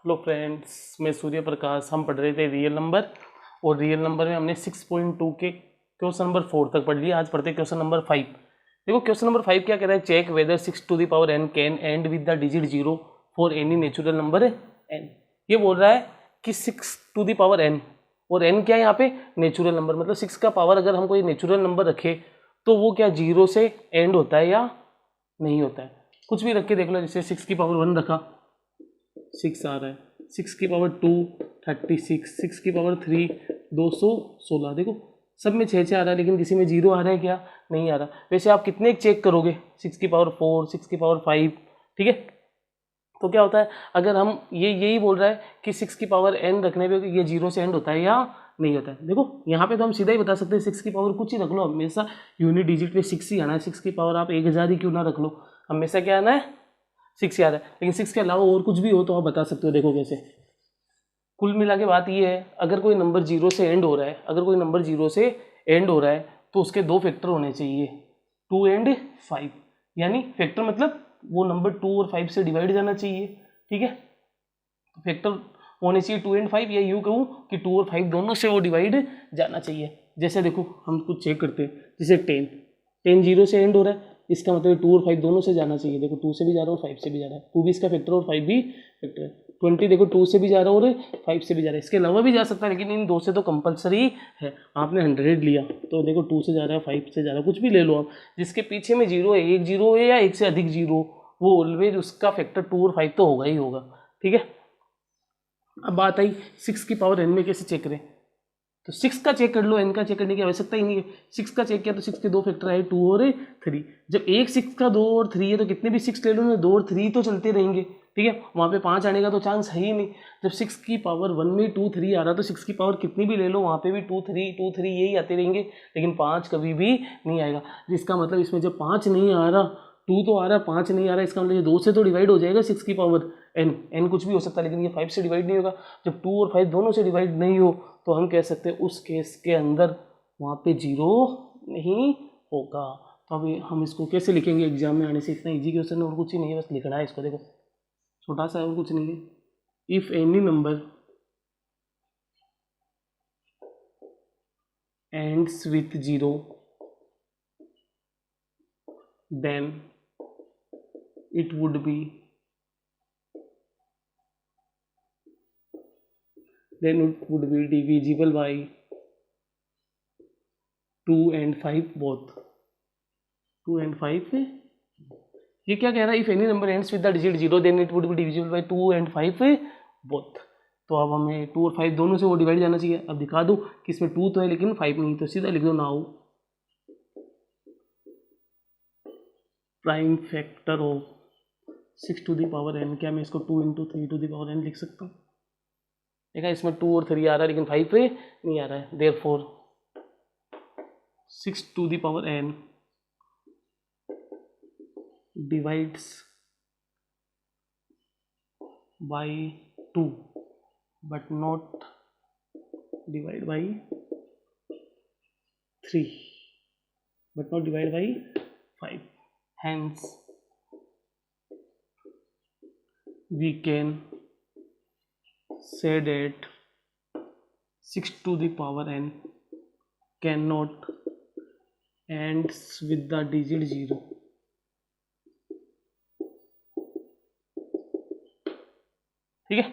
Hello friends, मैं सूर्य प्रकाश। हम पढ़ रहे थे रियल नंबर, और रियल नंबर में हमने 6.2 के क्वेश्चन नंबर 4 तक पढ़ लिया। आज पढ़ते हैं क्वेश्चन नंबर 5। देखो क्वेश्चन नंबर 5 क्या कह रहा है, check whether 6 to the power n can end with the digit 0 for any natural number n। ये बोल रहा है कि 6 टू द पावर n, और n क्या है यहाँ पे, नेचुरल नंबर। मतलब 6 का पावर अगर हम कोई नेचुरल नंबर रखे तो वो क्या 0 से एंड होता है या नहीं होता है। कुछ भी रख के देख लो, जैसे 6 की पावर 1 रखा 6 आ रहा है, 6 की पावर 2 36, 6 की पावर 3 216। देखो सब में 6 आ रहा है, लेकिन किसी में 0 आ रहा है क्या, नहीं आ रहा। वैसे आप कितने चेक करोगे, 6 की पावर 4, 6 की पावर 5, ठीक है। तो क्या होता है, अगर हम यही बोल रहा है कि 6 की पावर n रखने पे ये 0 से एंड होता है या नहीं होता है। देखो यहाँ पे तो हम सीधा ही बता सकते हैं, 6 की पावर कुछ ही रख लो, हमेशा यूनिट डिजिट पे 6 ही आना है। 6 की पावर आप 1000 ही क्यों ना रख लो, हमेशा क्या आना है 6 याद है। लेकिन 6 के अलावा और कुछ भी हो तो आप बता सकते हो। देखो कैसे, कुल मिला के बात ये है, अगर कोई नंबर 0 से एंड हो रहा है, अगर कोई नंबर 0 से एंड हो रहा है तो उसके दो फैक्टर होने चाहिए, 2 एंड 5। यानी फैक्टर मतलब वो नंबर 2 और 5 से डिवाइड जाना चाहिए, ठीक है। तो फैक्टर होने चाहिए 2 एंड 5, या यूँ कहूँ कि 2 और 5 दोनों से वो डिवाइड जाना चाहिए। जैसे देखो हम कुछ चेक करते हैं, जैसे 10 0 से एंड हो रहा है, इसका मतलब 2 और 5 दोनों से जाना चाहिए। देखो 2 से भी जा रहा है और 5 से भी जा रहा है, 2 भी इसका फैक्टर और 5 भी फैक्टर है। 20 देखो 2 से भी जा रहा है और 5 से भी जा रहा है, इसके अलावा भी जा सकता है, लेकिन इन दो से तो कंपलसरी है। आपने 100 लिया तो देखो 2 से जा रहा है, 5 से जा रहा है, कुछ भी ले लो आप, जिसके पीछे में 0 है, एक 0 है या एक से अधिक 0, वो ऑलवेज उसका फैक्टर 2 और 5 तो होगा ही होगा, ठीक है। अब बात आई 6 की पावर n में कैसे चेक करें, तो 6 का चेक कर लो, n का चेक करने की आवश्यकता ही नहीं है। 6 का चेक किया तो 6 के दो फैक्टर आए, 2 और 3। जब एक 6 का 2 और 3 है तो कितने भी 6 ले लो ना, 2 और 3 तो चलते रहेंगे, ठीक है। वहाँ पे 5 आने का तो चांस है ही नहीं। जब 6 की पावर 1 में 2 3 आ रहा तो 6 की पावर कितनी भी ले लो, वहाँ पे भी 2 3 यही आते रहेंगे, लेकिन 5 कभी भी नहीं आएगा। जिसका मतलब इसमें जब 5 नहीं आ रहा, 2 तो आ रहा है, 5 नहीं आ रहा, इसका मतलब ये 2 से तो डिवाइड हो जाएगा 6 की पावर n कुछ भी हो सकता है, लेकिन ये 5 से डिवाइड नहीं होगा। जब 2 और 5 दोनों से डिवाइड नहीं हो तो हम कह सकते हैं उस केस के अंदर वहाँ पे 0 नहीं होगा। तो अभी हम इसको कैसे लिखेंगे, एग्जाम में आने से इतना इजी क्वेश्चन और कुछ ही नहीं है, बस लिखना है इसको। देखो छोटा सा और कुछ नहीं है। If any number ends with 0 then it would be divisible by 2 and 5 both। 2 and 5 ये क्या कह रहा है, if any number ends with the digit 0 then it would be divisible by 2 and 5 both. तो अब हमें 2 और 5 दोनों से वो डिवाइड जाना चाहिए। अब दिखा दो कि इसमें 2 तो है लेकिन 5 नहीं, तो सीधा लिख दो now prime factor of 6 to the power n। क्या मैं इसको 2 into 3 to the power n लिख सकता हूँ। देखा इसमें 2 और 3 आ रहा है लेकिन 5 नहीं आ रहा है। Therefore 6 to the power n divides by 2 but not divide by 3 but not divide by 5। hence we can say that 6 to the power n cannot ends with the digit 0। ठीक है,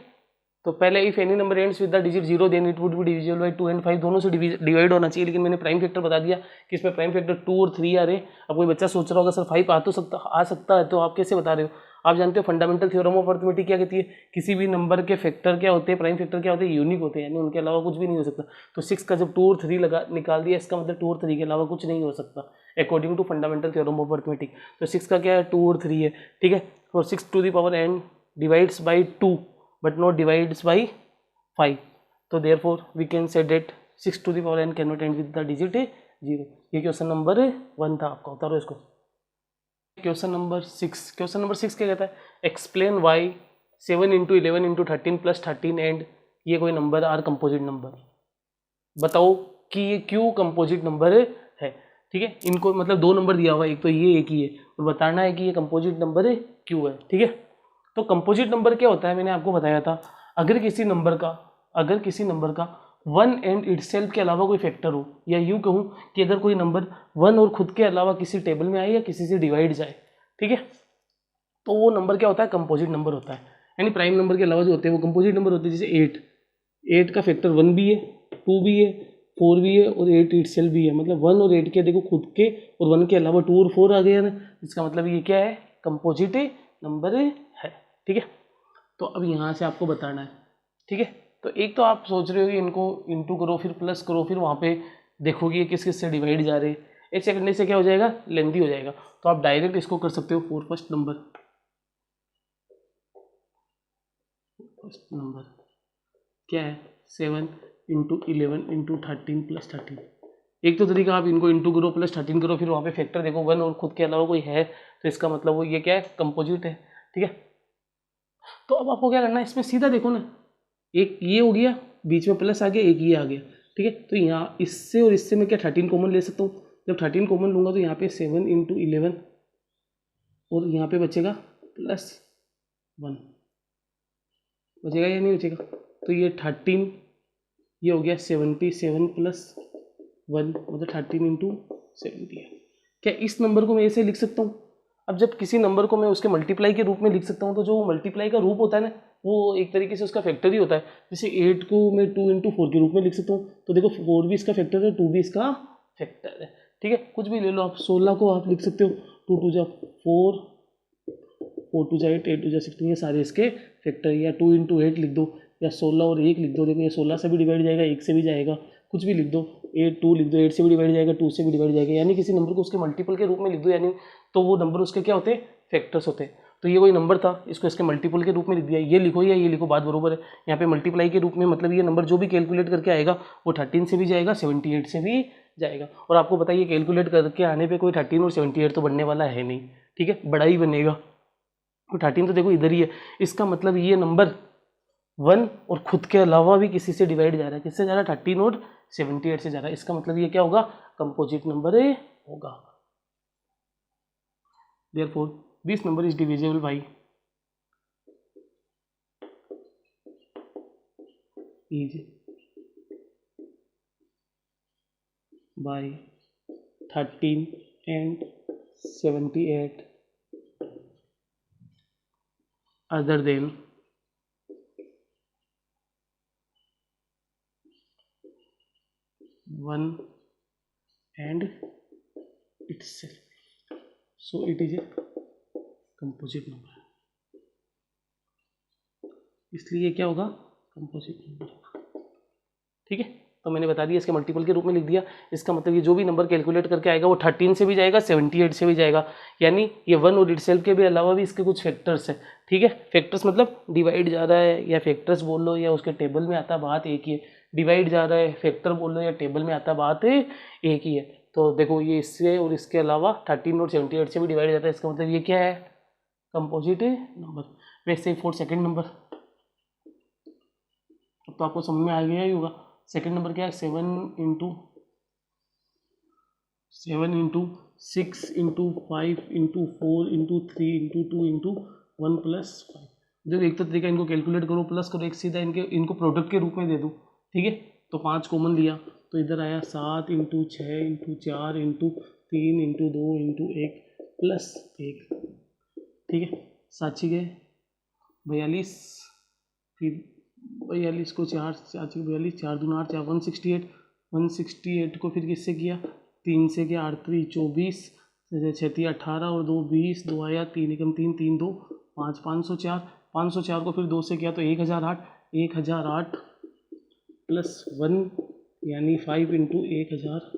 तो पहले if any number ends with the digit 0 then it would be divisible by 2 and 5 दोनों से divide होना चाहिए। लेकिन मैंने प्राइम फैक्टर बता दिया कि इसमें प्राइम फैक्टर 2 और 3 आ रहे। अब कोई बच्चा सोच रहा होगा सर 5 आ सकता है, तो आप कैसे बता रहे हो। आप जानते हो फंडामेंटल थ्योरम ऑफ अरिथमेटिक क्या कहती है, किसी भी नंबर के फैक्टर क्या होते हैं, प्राइम फैक्टर क्या होते हैं, यूनिक होते हैं, यानी उनके अलावा कुछ भी नहीं हो सकता। तो 6 का जब 2 और 3 निकाल दिया, इसका मतलब 2 और 3 के अलावा कुछ नहीं हो सकता according to fundamental theorem of arithmetic. तो 6 का क्या है, 2 और 3 है, ठीक है। और 6 to the power n divides by 2 but not divides by 5। तो therefore we can say that 6 to the power n cannot end with the digit 0। ये क्वेश्चन नंबर 1 था आपका, उतारो इसको। क्वेश्चन नंबर 6 क्या कहता है, explain why 7 into 11 into 13 plus 13 and ये कोई नंबर आर कंपोजिट नंबर। बताओ कि ये क्यों कंपोजिट नंबर है, ठीक है। इनको मतलब दो नंबर दिया हुआ है, एक तो ये एक ही है, और बताना है कि ये कंपोजिट नंबर क्यों है, ठीक है। तो कंपोजिट नंबर क्या होता है, मैंने आपको बताया था अगर किसी नंबर का वन एंड इटसेल्फ के अलावा कोई फैक्टर हो, या यूँ कहूँ कि अगर कोई नंबर वन और खुद के अलावा किसी टेबल में आए या किसी से डिवाइड जाए, ठीक है, तो वो नंबर क्या होता है, कंपोजिट नंबर होता है। यानी प्राइम नंबर के अलावा जो होते हैं वो कंपोजिट नंबर होते हैं। जैसे 8 का फैक्टर 1 भी है, 2 भी है, 4 भी है और 8 इटसेल्फ भी है। मतलब 1 और 8 के देखो खुद के और 1 के अलावा 2 और 4 आ गए ना, इसका मतलब ये क्या है, कंपोजिट नंबर है। ठीक है, तो अब यहाँ से आपको बताना है। ठीक है, तो एक तो आप सोच रहे हो कि इनको इंटू करो फिर प्लस करो फिर वहाँ पे देखोगे ये किस किस से डिवाइड जा रहे हैं, ऐसे करने से क्या हो जाएगा, लेंदी हो जाएगा। तो आप डायरेक्ट इसको कर सकते हो। फर्स्ट नंबर क्या है, 7 इंटू 11 इंटू 13 प्लस 13। एक तो तरीका आप इनको इंटू करो प्लस 13 करो फिर वहाँ पे फैक्टर देखो 1 और खुद के अलावा कोई है तो इसका मतलब वो ये क्या है, कंपोजिट है। ठीक है, तो अब आपको क्या करना है, इसमें सीधा देखो ना, एक ये हो गया, बीच में प्लस आ गया, एक ये आ गया। ठीक है, तो यहाँ इससे और इससे मैं क्या 13 कॉमन ले सकता हूँ। जब 13 कॉमन लूँगा तो यहाँ पे 7 इंटू 11 और यहाँ पे बचेगा +1, बचेगा या नहीं बचेगा। तो ये 13, ये हो गया 77 + 1 मतलब 13 इंटू 70 है। क्या इस नंबर को मैं ऐसे लिख सकता हूँ। अब जब किसी नंबर को मैं उसके मल्टीप्लाई के रूप में लिख सकता हूँ तो जो मल्टीप्लाई का रूप होता है ना वो एक तरीके से उसका फैक्टर ही होता है। जैसे 8 को मैं 2 इंटू 4 के रूप में लिख सकता हूँ, तो देखो 4 भी इसका फैक्टर है, 2 भी इसका फैक्टर है। ठीक है, कुछ भी ले लो आप। 16 को आप लिख सकते हो 2 2 जा 4, 4 2 जा 8, 8 2 जा 16, ये सारे इसके फैक्टर। या 2 इंटू 8 लिख दो, या 16 और 1 लिख दो। देखो ये 16 से भी डिवाइड जाएगा, 1 से भी जाएगा, कुछ भी लिख दो। 8 2 लिख दो, 8 से भी डिवाइड जाएगा, 2 से भी डिवाइड जाएगा। यानी किसी नंबर को उसके मल्टीपल के रूप में लिख दो, यानी तो वो नंबर उसके क्या होते हैं, फैक्टर्स होते हैं। तो ये कोई नंबर था, इसको इसके मल्टीपल के रूप में लिख दिया, ये लिखो या ये लिखो, बात बरोबर है। यहाँ पे मल्टीप्लाई के रूप में मतलब ये नंबर जो भी कैलकुलेट करके आएगा वो 13 से भी जाएगा, 78 से भी जाएगा। और आपको बताइए कैलकुलेट करके आने पे कोई 13 और 78 तो बनने वाला है नहीं। ठीक है, बड़ा ही बनेगा। 13 तो देखो इधर ही है, इसका मतलब ये नंबर 1 और खुद के अलावा भी किसी से डिवाइड जा रहा है। किससे जा रहा है, 13 और 78 से जा रहा है। इसका मतलब ये क्या होगा, कंपोजिट नंबर होगा। Therefore, this number is divisible by 13 and 78 other than 1 and itself. So it is a composite number. इसलिए क्या होगा, कंपोजिट नंबर। ठीक है, तो मैंने बता दिया, इसके मल्टीपल के रूप में लिख दिया। इसका मतलब ये जो भी नंबर कैलकुलेट करके आएगा वो 13 से भी जाएगा, 78 से भी जाएगा। यानी ये 1 और इटसेल्फ के भी अलावा भी इसके कुछ फैक्टर्स है। ठीक है, फैक्टर्स मतलब डिवाइड जा रहा है या फैक्टर्स बोल लो या उसके टेबल में आता, बात एक ही है। डिवाइड जा रहा है, फैक्टर बोल लो या टेबल में आता, बात एक ही है। तो देखो ये इससे और इसके अलावा 13 और 78 से भी डिवाइड जाता है। इसका मतलब ये क्या है, कंपोजिट नंबर। वैसे फॉर सेकेंड नंबर तो आपको समझ में आ गया ही होगा। सेकेंड नंबर क्या है, 7 into 6 into 5 into 4 into 3 into 2 into 1 + 5। जब एक तो तरीका इनको कैलकुलेट करो प्लस करो, एक सीधा इनको प्रोडक्ट के रूप में दे दो। ठीक है, तो 5 कॉमन लिया तो इधर आया 7 into 6 into 4 into 3 into 2 into 1 + 1। ठीक है, 7 गए 42, फिर 42 को 4 4 42, 4 दूना 8 4 168, 168 को फिर किससे किया, 3 से किया, 8 3 24, 6 3 18 और 2 20, 2 आया, 3 एकम 3 3 2 5 504, 504 को फिर 2 से किया तो 1008, 1008 + 1 यानी 5 इंटू 1000।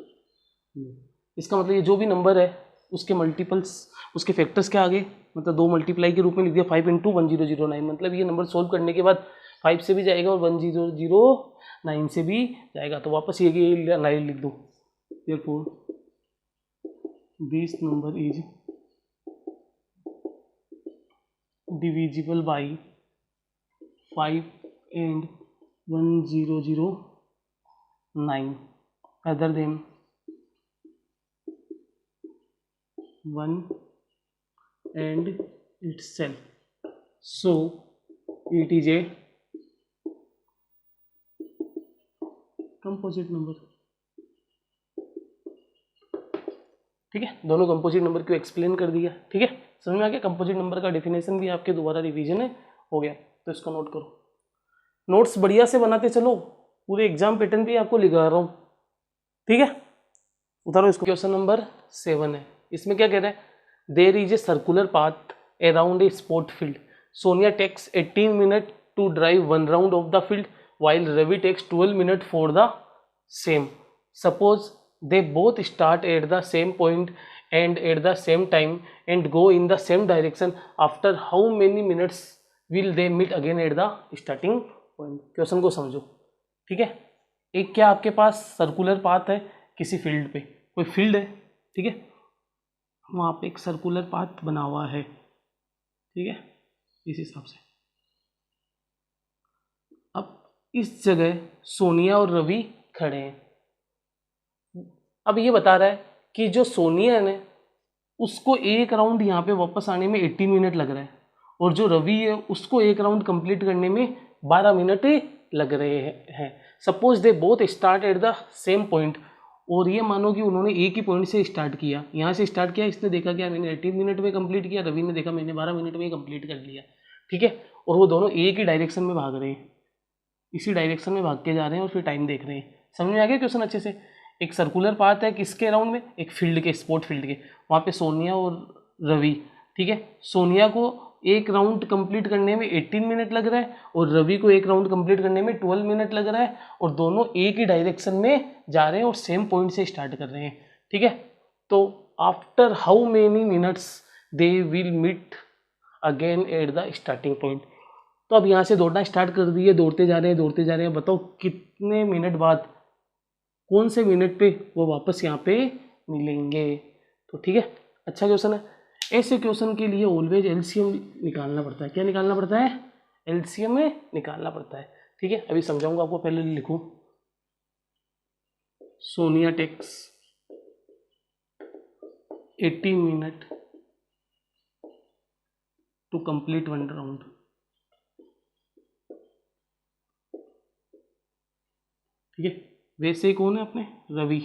इसका मतलब ये जो भी नंबर है उसके मल्टीपल्स, उसके फैक्टर्स क्या आ गए, मतलब 2 मल्टीप्लाई के रूप में लिख दिया 5 इंटू 1009। मतलब ये नंबर सोल्व करने के बाद 5 से भी जाएगा और 1009 से भी जाएगा। तो वापस ये 9 लिख दो। Therefore, this number is divisible by 5 and 1009 other than 1 and itself. So it is a composite number, ठीक है, दोनों कंपोजिट नंबर को एक्सप्लेन कर दिया, ठीक है, समझ में आ गया। कंपोजिट नंबर का डेफिनेशन भी आपके दोबारा रिवीजन है, हो गया, तो इसको नोट करो। नोट्स बढ़िया से बनाते चलो, पूरे एग्जाम पैटर्न भी आपको लिखा रहा हूँ, ठीक है। उतारो इसको। क्वेश्चन नंबर 7 है, इसमें क्या कह रहा है, there is a circular path around a sport field, Sonia takes 18 minute to drive 1 round of the field while Ravi takes 12 minutes for the same. Suppose they both start at the same point and at the same time and go in the same direction. After how many minutes will they meet again at the starting point? Question को समझो, ठीक है। एक क्या आपके पास circular path है किसी field पे, कोई फील्ड है, ठीक है, वहाँ पे एक सर्कुलर पाथ बना हुआ है, ठीक है, इस हिसाब से। अब इस जगह सोनिया और रवि खड़े हैं। अब ये बता रहा है कि जो सोनिया है ना, उसको एक राउंड यहाँ पे वापस आने में 18 मिनट लग रहा है, और जो रवि है उसको एक राउंड कंप्लीट करने में 12 मिनट लग रहे हैं। Suppose they both start at the same point, और ये मानो कि उन्होंने एक ही पॉइंट से स्टार्ट किया, यहाँ से स्टार्ट किया, इसने देखा क्या मैंने 18 मिनट में कंप्लीट किया, रवि ने देखा मैंने 12 मिनट में कंप्लीट कर लिया, ठीक है, और वो दोनों एक ही डायरेक्शन में भाग रहे हैं, इसी डायरेक्शन में भाग के जा रहे हैं और फिर टाइम देख रहे हैं। समझ में आ गया क्वेश्चन अच्छे से। एक सर्कुलर पाथ है किसके राउंड में, एक फील्ड के, स्पोर्ट फील्ड के, वहाँ पे सोनिया और रवि, ठीक है, सोनिया को एक राउंड कंप्लीट करने में 18 मिनट लग रहा है और रवि को एक राउंड कंप्लीट करने में 12 मिनट लग रहा है, और दोनों एक ही डायरेक्शन में जा रहे हैं और सेम पॉइंट से स्टार्ट कर रहे हैं, ठीक है। तो after how many minutes they will meet again at the starting point. तो अब यहाँ से दौड़ना स्टार्ट कर दिए, दौड़ते जा रहे हैं, दौड़ते जा रहे हैं, बताओ कितने मिनट बाद, कौन से मिनट पे वो वापस यहाँ पे मिलेंगे। तो ठीक है, अच्छा क्वेश्चन है। ऐसे क्वेश्चन के लिए ऑलवेज एलसीएम निकालना पड़ता है। क्या निकालना पड़ता है? एलसीएम में निकालना पड़ता है, ठीक है। अभी समझाऊंगा आपको, पहले लिखो। Sonia takes 80 minute to complete 1 round, ठीक है। वैसे कौन है अपने? Ravi.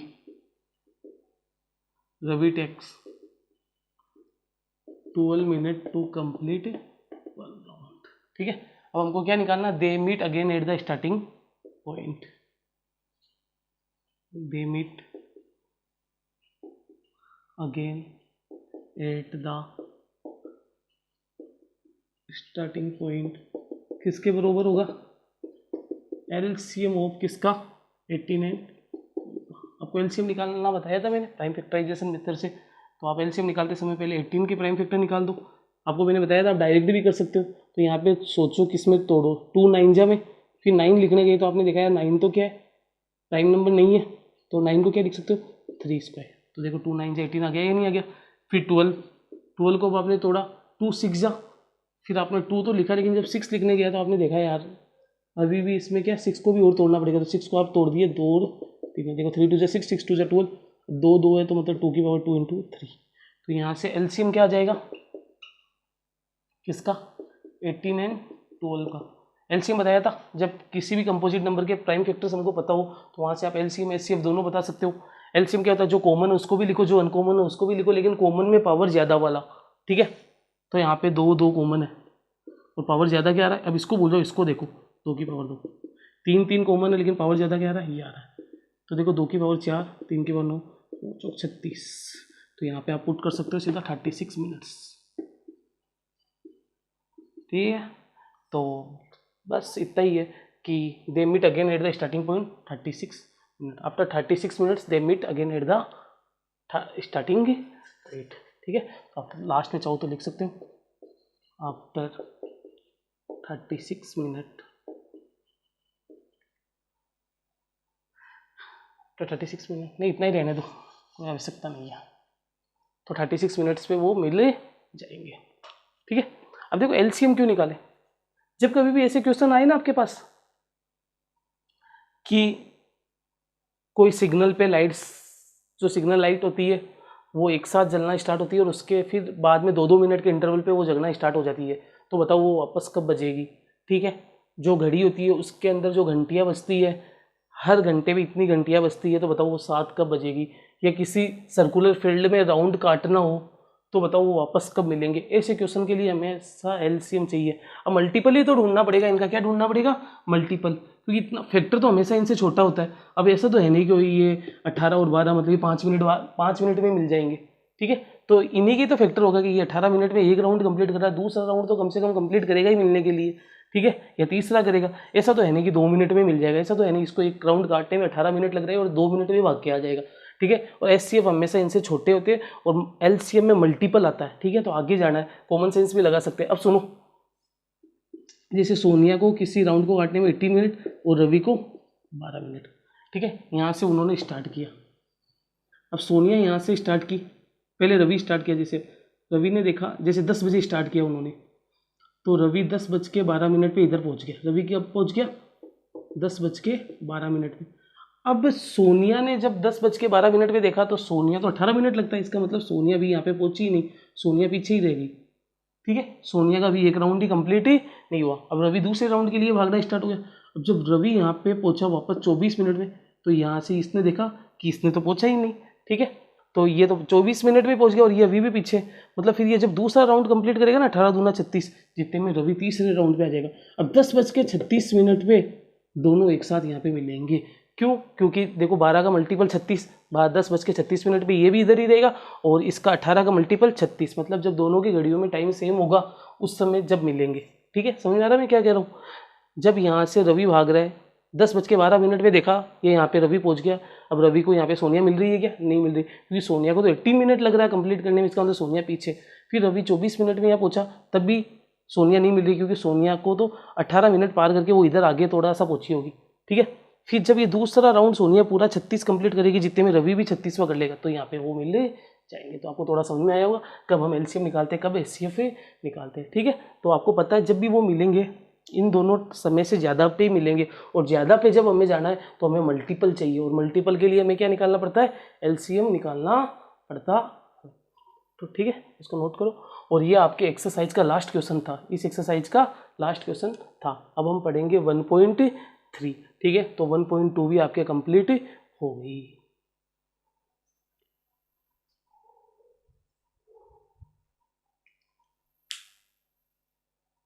Ravi takes 12 minute to complete 1 round, ठीक है। अब हमको क्या निकालना? They meet again at the starting point. They meet again at the starting point किसके बरोबर होगा? एलसीएम ऑफ किसका? 89। आपको एलसीएम निकालना बताया था मैंने प्राइम फैक्टराइजेशन मेथड से। तो आप एलसीएम निकालते समय पहले 18 की प्राइम फैक्टर निकाल दो। आपको मैंने बताया था आप डायरेक्ट भी कर सकते हो। तो यहाँ पे सोचो किसमें तोड़ो, 2 9 जा में, फिर 9 लिखने गए तो आपने देखा यार 9 तो क्या है, प्राइम नंबर नहीं है, तो 9 को क्या लिख सकते हो? 3 स्क्वायर। तो देखो 2 9 जा 18 आ गया या नहीं आ गया। फिर 12 को आपने तोड़ा, 2 6 जा, फिर आपने 2 तो लिखा, लेकिन जब 6 लिखने गया तो आपने देखा यार अभी भी इसमें क्या 6 को भी और तोड़ना पड़ेगा। तो 6 को आप तोड़ दिए, 2 3, देखो 3 2 जा 6, 6 2 जा 12, 2 2 है तो मतलब 2 की पावर 2 इंटू 3। तो यहाँ से एलसीएम क्या आ जाएगा किसका? 18 एंड 12 का एलसीएम बताया था। जब किसी भी कंपोजिट नंबर के प्राइम फैक्टर्स हमको पता हो तो वहाँ से आप एलसीएम एचसीएफ दोनों बता सकते हो। एलसीएम क्या होता है? जो कॉमन है उसको भी लिखो, जो अनकॉमन है उसको भी लिखो, लेकिन कॉमन में पावर ज़्यादा वाला, ठीक है। तो यहाँ पे 2 2 कॉमन है और पावर ज़्यादा क्या आ रहा है? अब इसको बोल दो, इसको देखो, 2 की पावर 2, 3 3 कॉमन है लेकिन पावर ज़्यादा क्या आ रहा है? ये आ रहा है। तो देखो 2 की पावर 4, 3 की पावर 9, 4 36। तो यहाँ पे आप पुट कर सकते हो सीधा 36 मिनट्स, ठीक है। तो बस इतना ही है कि they meet again at the starting point 36 minute. After 36 minutes they meet again at the starting rate, ठीक है। तो आप लास्ट में चाहो तो लिख सकते हो आफ्टर 36 मिनट, तो 36 मिनट नहीं, इतना ही रहने दो, कोई आवश्यकता नहीं है। तो 36 मिनट्स पे वो मिल जाएंगे, ठीक है। अब देखो एलसीएम क्यों निकाले? जब कभी भी ऐसे क्वेश्चन आए ना आपके पास कि कोई सिग्नल पे लाइट्स, जो सिग्नल लाइट होती है वो एक साथ जलना स्टार्ट होती है और उसके फिर बाद में 2-2 मिनट के इंटरवल पे वो जगना स्टार्ट हो जाती है, तो बताओ वो वापस कब बजेगी? ठीक है, जो घड़ी होती है उसके अंदर जो घंटियाँ बजती है हर घंटे में इतनी घंटियाँ बजती है, तो बताओ वो 7 कब बजेगी। या किसी सर्कुलर फील्ड में राउंड काटना हो तो बताओ वो वापस कब मिलेंगे। ऐसे क्वेश्चन के लिए हमें सा एलसीएम चाहिए। अब मल्टीपल ही तो ढूंढना पड़ेगा, इनका क्या ढूंढना पड़ेगा, मल्टीपल, क्योंकि इतना फैक्टर तो हमेशा इनसे छोटा होता है। अब ऐसा तो है नहीं कि ये 18 और 12 मतलब 5 मिनट में मिल जाएंगे, ठीक है। तो इन्हीं की तो फैक्टर होगा कि ये 18 मिनट में एक राउंड कंप्लीट कर रहा है, दूसरा राउंड तो कम से कम कंप्लीट करेगा ही मिलने के लिए, ठीक है, या तीसरा करेगा। ऐसा तो है नहीं कि 2 मिनट में मिल जाएगा, ऐसा तो है नहीं इसको एक राउंड काटने में 18 मिनट लग रहे हैं और 2 मिनट में भाग के आ जाएगा, ठीक है। और एचसीएफ हमेशा इनसे छोटे होते हैं और एलसीएम में मल्टीपल आता है, ठीक है। तो आगे जाना है, कॉमन सेंस भी लगा सकते हैं। अब सुनो, जैसे सोनिया को किसी राउंड को काटने में 18 मिनट और रवि को 12 मिनट, ठीक है। यहाँ से उन्होंने स्टार्ट किया। अब सोनिया यहाँ से स्टार्ट की, पहले रवि स्टार्ट किया। जैसे रवि ने देखा, जैसे 10 बजे स्टार्ट किया उन्होंने, तो रवि 10:12 पे इधर पहुँच गया। रवि कब पहुँच गया, 10:12 पे। अब सोनिया ने जब 10:12 पे देखा तो सोनिया तो 18 मिनट लगता है, इसका मतलब सोनिया भी यहाँ पे पहुंची ही नहीं, सोनिया पीछे ही रहेगी, ठीक है। सोनिया का भी एक राउंड ही कंप्लीट ही नहीं हुआ। अब रवि दूसरे राउंड के लिए भागना स्टार्ट हो गया। अब जब रवि यहाँ पे पहुंचा वापस 24 मिनट में, तो यहाँ से इसने देखा कि इसने तो पहुंचा ही नहीं, ठीक है। तो ये तो 24 मिनट में पहुंच गया और ये अभी भी पीछे। मतलब फिर ये जब दूसरा राउंड कंप्लीट करेगा ना, 18 दूना 36, जितने में रवि तीसरे राउंड पे आ जाएगा। अब 10:36 पे दोनों एक साथ यहाँ पे मिलेंगे। क्यों, क्योंकि देखो 12 का मल्टीपल 36, 10:36 पे ये भी इधर ही रहेगा और इसका 18 का मल्टीपल 36, मतलब जब दोनों की घड़ियों में टाइम सेम होगा उस समय जब मिलेंगे, ठीक है। समझ आ रहा है मैं क्या कह रहा हूँ। जब यहाँ से रवि भाग रहा है, 10:12 पे देखा ये यहाँ पे रवि पहुँच गया। अब रवि को यहाँ पे सोनिया मिल रही है क्या, नहीं मिल रही, क्योंकि सोनिया को तो 18 मिनट लग रहा है कंप्लीट करने में, इसका मतलब सोनिया पीछे। फिर रवि 24 मिनट में यहाँ पहुँचा, तब भी सोनिया नहीं मिल रही, क्योंकि सोनिया को तो 18 मिनट पार करके वो इधर आगे थोड़ा सा पहुँची होगी, ठीक है। फिर जब ये दूसरा राउंड सोनिया पूरा 36 कंप्लीट करेगी, जितने में रवि भी 36वां कर लेगा, तो यहाँ पे वो मिल जाएंगे। तो आपको थोड़ा समझ में आया होगा कब हम एलसीएम निकालते हैं, कब एचसीएफ निकालते हैं, ठीक है। तो आपको पता है जब भी वो मिलेंगे इन दोनों समय से ज़्यादा पे मिलेंगे, और ज़्यादा पे जब हमें जाना है तो हमें मल्टीपल चाहिए, और मल्टीपल के लिए हमें क्या निकालना पड़ता है, एलसीएम निकालना पड़ता। तो ठीक है, इसको नोट करो। और ये आपके एक्सरसाइज का लास्ट क्वेश्चन था, इस एक्सरसाइज का लास्ट क्वेश्चन था। अब हम पढ़ेंगे 1.3, ठीक है। तो 1.2 भी आपके कंप्लीट हो गई।